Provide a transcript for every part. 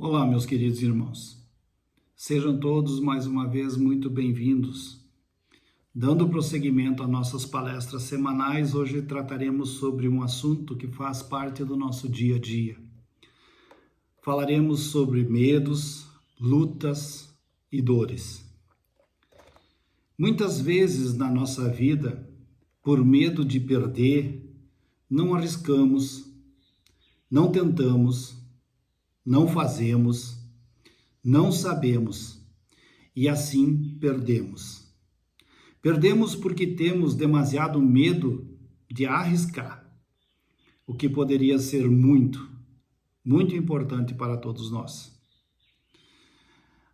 Olá, meus queridos irmãos. Sejam todos mais uma vez muito bem-vindos. Dando prosseguimento a nossas palestras semanais, hoje trataremos sobre um assunto que faz parte do nosso dia a dia. Falaremos sobre medos, lutas e dores. Muitas vezes na nossa vida, por medo de perder, não arriscamos, não tentamos, não fazemos, não sabemos e assim perdemos. Perdemos porque temos demasiado medo de arriscar, o que poderia ser muito importante para todos nós.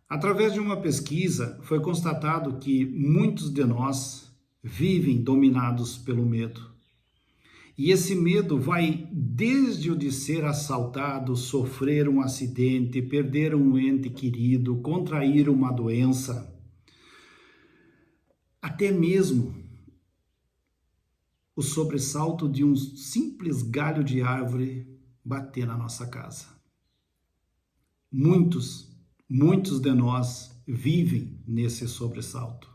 Através de uma pesquisa, foi constatado que muitos de nós vivem dominados pelo medo. E esse medo vai desde o de ser assaltado, sofrer um acidente, perder um ente querido, contrair uma doença, até mesmo o sobressalto de um simples galho de árvore bater na nossa casa. Muitos de nós vivem nesse sobressalto.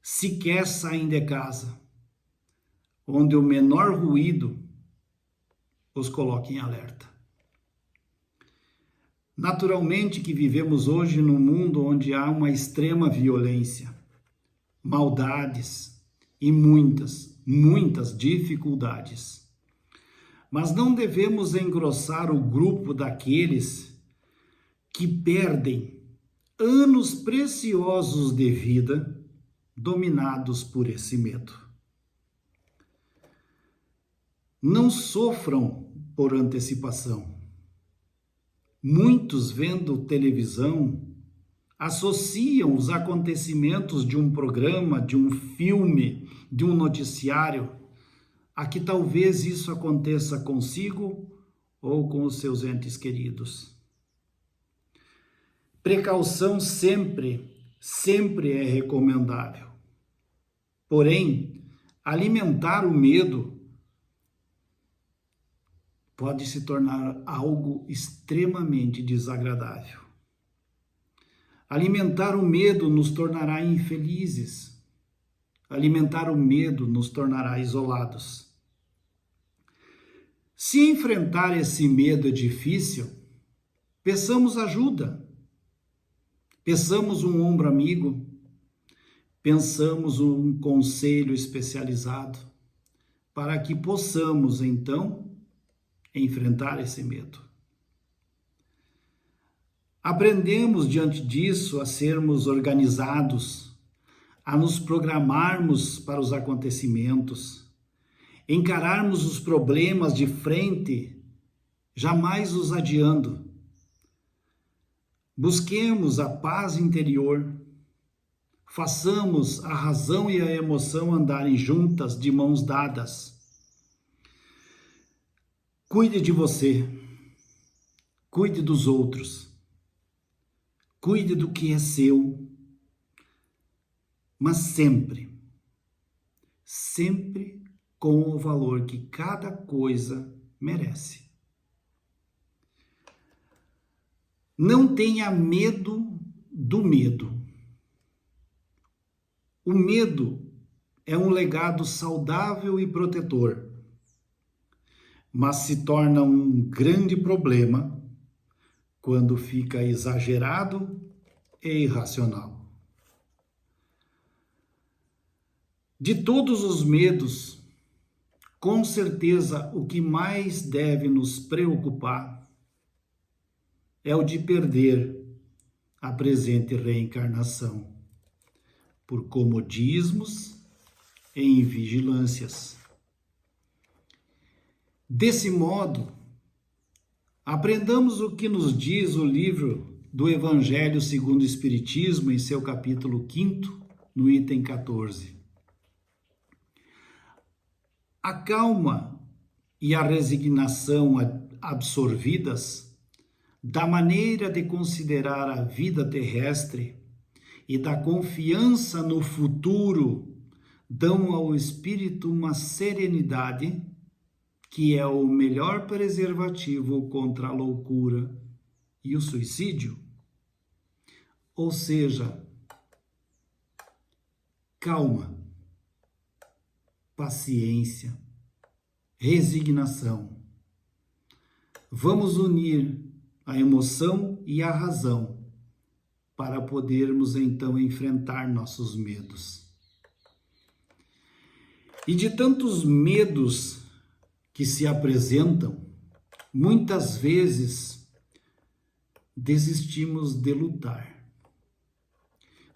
Sequer saem de casa, onde o menor ruído os coloca em alerta. Naturalmente que vivemos hoje num mundo onde há uma extrema violência, maldades e muitas dificuldades. Mas não devemos engrossar o grupo daqueles que perdem anos preciosos de vida dominados por esse medo. Não sofram por antecipação. Muitos, vendo televisão, associam os acontecimentos de um programa, de um filme, de um noticiário, a que talvez isso aconteça consigo ou com os seus entes queridos. Precaução sempre é recomendável. Porém, alimentar o medo pode se tornar algo extremamente desagradável. Alimentar o medo nos tornará infelizes. Alimentar o medo nos tornará isolados. Se enfrentar esse medo é difícil, peçamos ajuda. Peçamos um ombro amigo. Pensamos um conselho especializado para que possamos, então, enfrentar esse medo. Aprendemos diante disso a sermos organizados, a nos programarmos para os acontecimentos, encararmos os problemas de frente, jamais os adiando. Busquemos a paz interior, façamos a razão e a emoção andarem juntas de mãos dadas. Cuide de você, cuide dos outros, cuide do que é seu, mas sempre com o valor que cada coisa merece. Não tenha medo do medo. O medo é um legado saudável e protetor, mas se torna um grande problema quando fica exagerado e irracional. De todos os medos, com certeza o que mais deve nos preocupar é o de perder a presente reencarnação por comodismos e invigilâncias. Desse modo, aprendamos o que nos diz o livro do Evangelho segundo o Espiritismo, em seu capítulo 5º, no item 14. A calma e a resignação absorvidas da maneira de considerar a vida terrestre e da confiança no futuro dão ao espírito uma serenidade que é o melhor preservativo contra a loucura e o suicídio? Ou seja, calma, paciência, resignação. Vamos unir a emoção e a razão para podermos então enfrentar nossos medos. E de tantos medos que se apresentam, muitas vezes desistimos de lutar.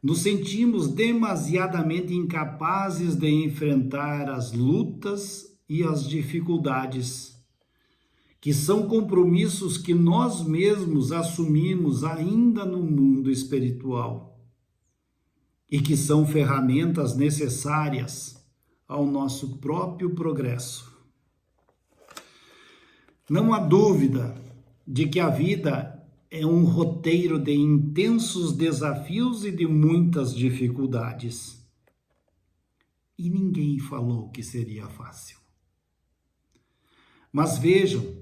Nos sentimos demasiadamente incapazes de enfrentar as lutas e as dificuldades, que são compromissos que nós mesmos assumimos ainda no mundo espiritual e que são ferramentas necessárias ao nosso próprio progresso. Não há dúvida de que a vida é um roteiro de intensos desafios e de muitas dificuldades. E ninguém falou que seria fácil. Mas vejam,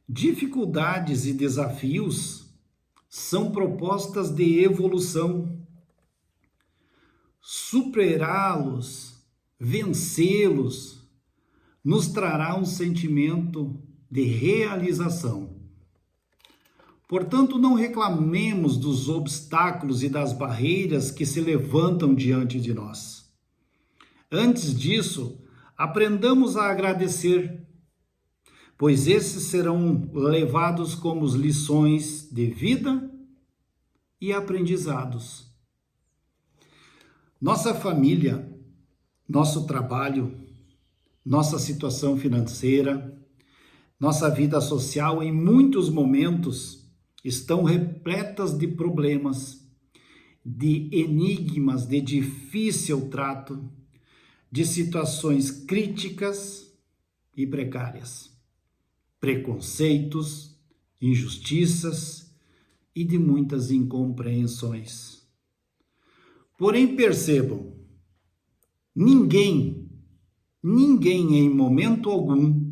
dificuldades e desafios são propostas de evolução. Superá-los, vencê-los, nos trará um sentimento de realização. Portanto, não reclamemos dos obstáculos e das barreiras que se levantam diante de nós. Antes disso, aprendamos a agradecer, pois esses serão levados como lições de vida e aprendizados. Nossa família, nosso trabalho, nossa situação financeira, nossa vida social, em muitos momentos, estão repletas de problemas, de enigmas, de difícil trato, de situações críticas e precárias, preconceitos, injustiças e de muitas incompreensões. Porém, percebam, ninguém em momento algum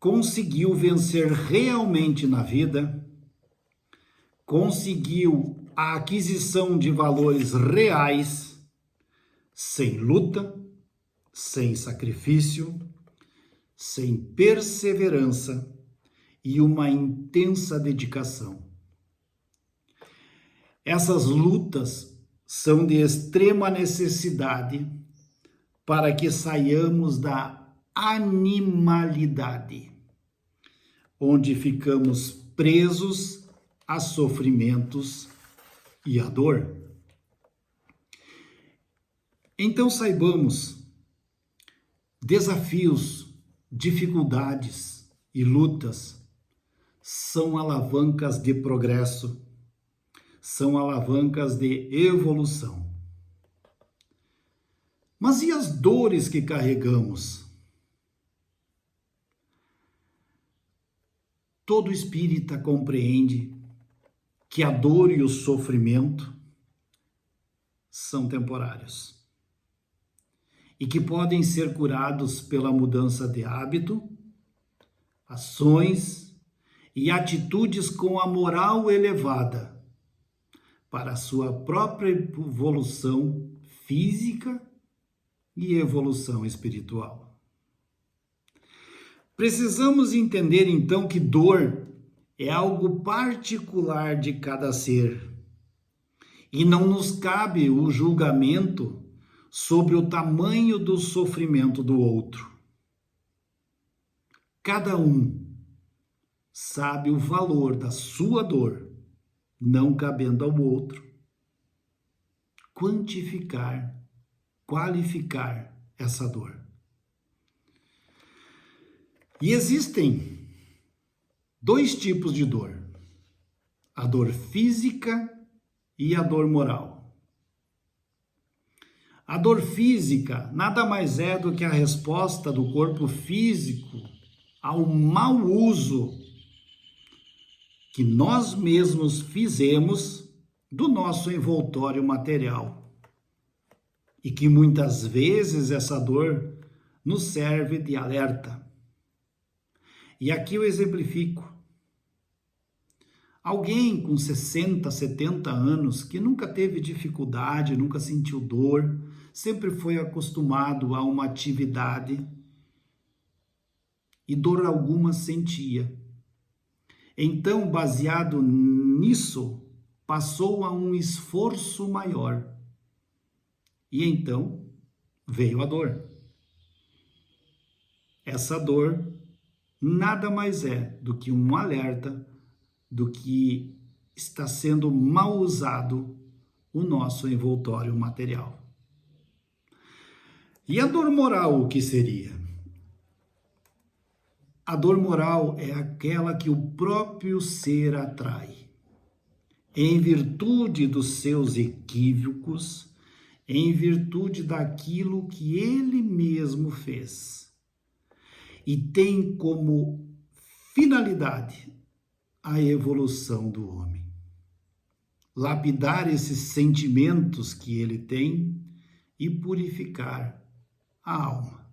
conseguiu vencer realmente na vida, conseguiu a aquisição de valores reais, sem luta, sem sacrifício, sem perseverança e uma intensa dedicação. Essas lutas são de extrema necessidade para que saiamos da animalidade, onde ficamos presos a sofrimentos e a dor. Então saibamos, desafios, dificuldades e lutas são alavancas de progresso, são alavancas de evolução. Mas e as dores que carregamos? Todo espírita compreende que a dor e o sofrimento são temporários e que podem ser curados pela mudança de hábito, ações e atitudes com a moral elevada para a sua própria evolução física e evolução espiritual. Precisamos entender então que dor é algo particular de cada ser e não nos cabe o julgamento sobre o tamanho do sofrimento do outro. Cada um sabe o valor da sua dor, não cabendo ao outro quantificar, qualificar essa dor. E existem dois tipos de dor: a dor física e a dor moral. A dor física nada mais é do que a resposta do corpo físico ao mau uso que nós mesmos fizemos do nosso envoltório material. E que muitas vezes essa dor nos serve de alerta. E aqui eu exemplifico. Alguém com 60, 70 anos que nunca teve dificuldade, nunca sentiu dor, sempre foi acostumado a uma atividade e dor alguma sentia. Então, baseado nisso, passou a um esforço maior. E então veio a dor. Essa dor nada mais é do que um alerta do que está sendo mal usado o nosso envoltório material. E a dor moral, o que seria? A dor moral é aquela que o próprio ser atrai, em virtude dos seus equívocos, em virtude daquilo que ele mesmo fez. E tem como finalidade a evolução do homem. Lapidar esses sentimentos que ele tem e purificar a alma.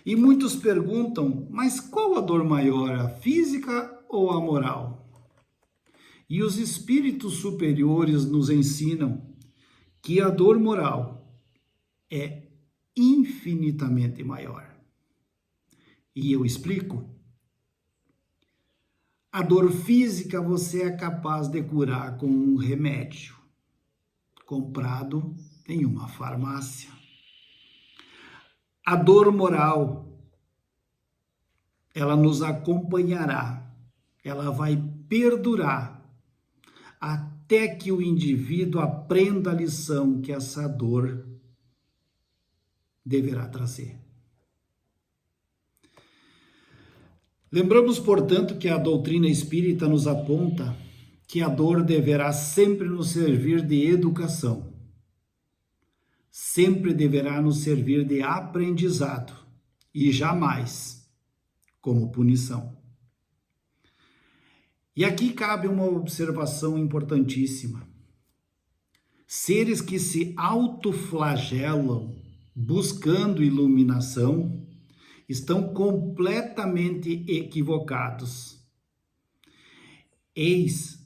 E muitos perguntam, mas qual a dor maior, a física ou a moral? E os espíritos superiores nos ensinam que a dor moral é infinitamente maior. E eu explico. A dor física você é capaz de curar com um remédio comprado em uma farmácia. A dor moral, ela nos acompanhará, ela vai perdurar até que o indivíduo aprenda a lição que essa dor deverá trazer. Lembramos, portanto, que a doutrina espírita nos aponta que a dor deverá sempre nos servir de educação, sempre deverá nos servir de aprendizado e jamais como punição. E aqui cabe uma observação importantíssima. Seres que se autoflagelam buscando iluminação estão completamente equivocados. Eis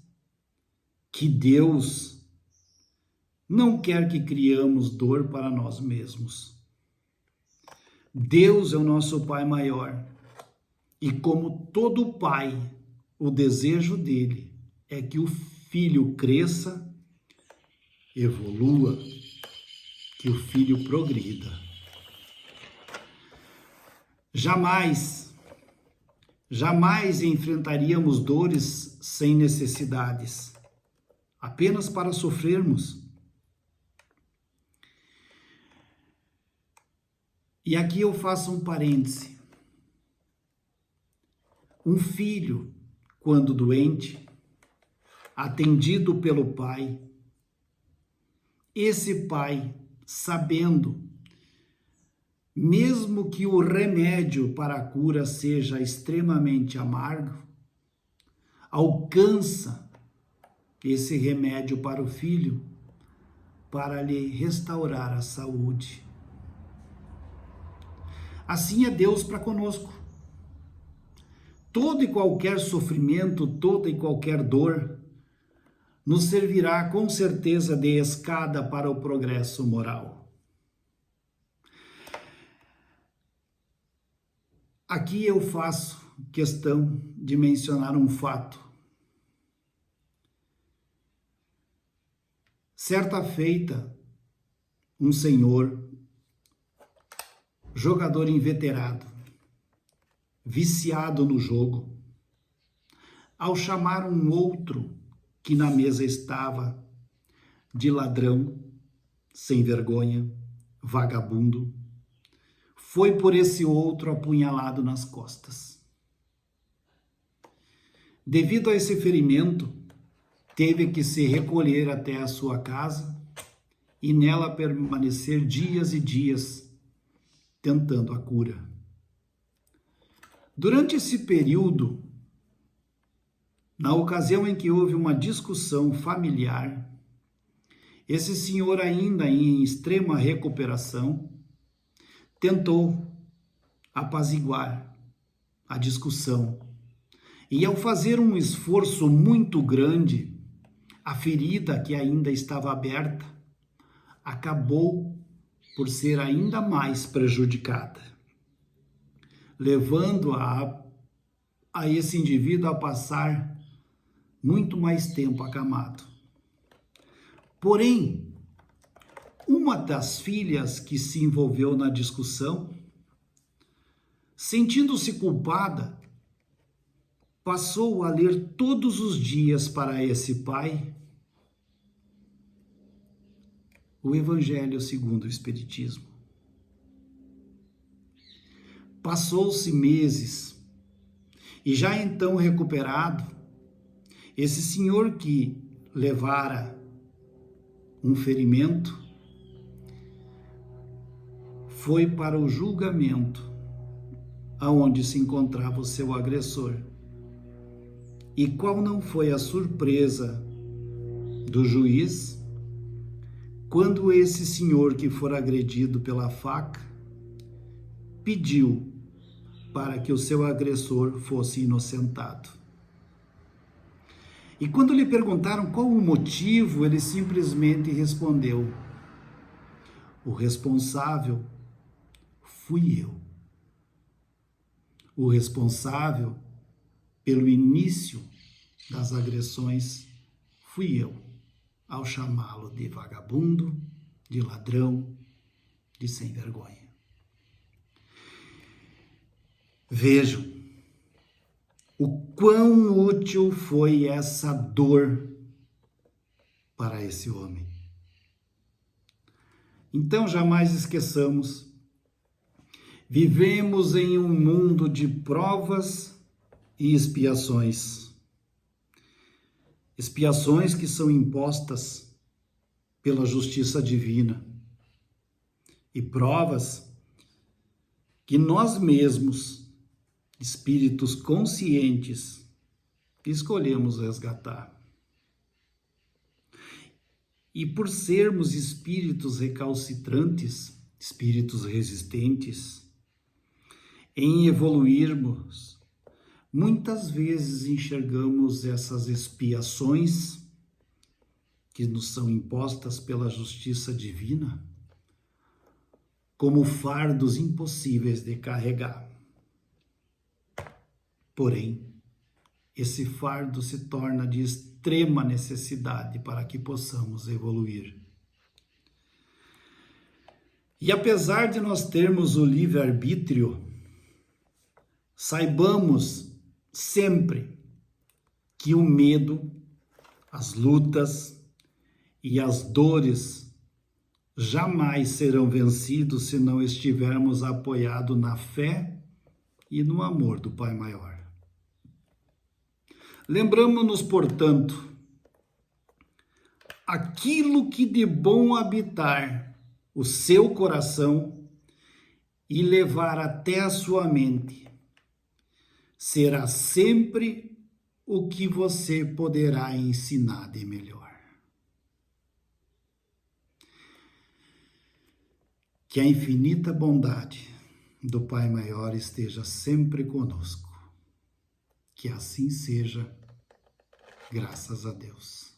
que Deus não quer que criamos dor para nós mesmos. Deus é o nosso Pai maior e, como todo pai, o desejo dele é que o filho cresça, evolua, que o filho progrida. Jamais enfrentaríamos dores sem necessidades, apenas para sofrermos. E aqui eu faço um parêntese. Um filho, quando doente, atendido pelo pai, esse pai, sabendo, mesmo que o remédio para a cura seja extremamente amargo, alcança esse remédio para o filho para lhe restaurar a saúde. Assim é Deus para conosco. Todo e qualquer sofrimento, toda e qualquer dor, nos servirá com certeza de escada para o progresso moral. Aqui eu faço questão de mencionar um fato. Certa feita, um senhor, jogador inveterado, viciado no jogo, ao chamar um outro que na mesa estava de ladrão, sem vergonha, vagabundo, foi por esse outro apunhalado nas costas. Devido a esse ferimento, teve que se recolher até a sua casa e nela permanecer dias e dias tentando a cura. Durante esse período, na ocasião em que houve uma discussão familiar, esse senhor, ainda em extrema recuperação, tentou apaziguar a discussão E ao fazer um esforço muito grande, a ferida que ainda estava aberta acabou por ser ainda mais prejudicada, levando a esse indivíduo a passar muito mais tempo acamado. Porém, uma das filhas que se envolveu na discussão, sentindo-se culpada, passou a ler todos os dias para esse pai o Evangelho segundo o Espiritismo. Passou-se meses e já então recuperado, esse senhor que levara um ferimento foi para o julgamento aonde se encontrava o seu agressor. E qual não foi a surpresa do juiz quando esse senhor que for agredido pela faca pediu para que o seu agressor fosse inocentado. E quando lhe perguntaram qual o motivo, ele simplesmente respondeu: o responsável fui eu. O responsável pelo início das agressões fui eu, ao chamá-lo de vagabundo, de ladrão, de sem vergonha. Vejam o quão útil foi essa dor para esse homem. Então jamais esqueçamos, vivemos em um mundo de provas e expiações. Expiações que são impostas pela justiça divina e provas que nós mesmos, espíritos conscientes, escolhemos resgatar. E por sermos espíritos recalcitrantes, espíritos resistentes, em evoluirmos, muitas vezes enxergamos essas expiações que nos são impostas pela justiça divina como fardos impossíveis de carregar. Porém, esse fardo se torna de extrema necessidade para que possamos evoluir. E apesar de nós termos o livre-arbítrio, saibamos sempre que o medo, as lutas e as dores jamais serão vencidos se não estivermos apoiados na fé e no amor do Pai Maior. Lembramo-nos, portanto, aquilo que de bom habitar o seu coração e levar até a sua mente, será sempre o que você poderá ensinar de melhor. Que a infinita bondade do Pai Maior esteja sempre conosco. Que assim seja, graças a Deus.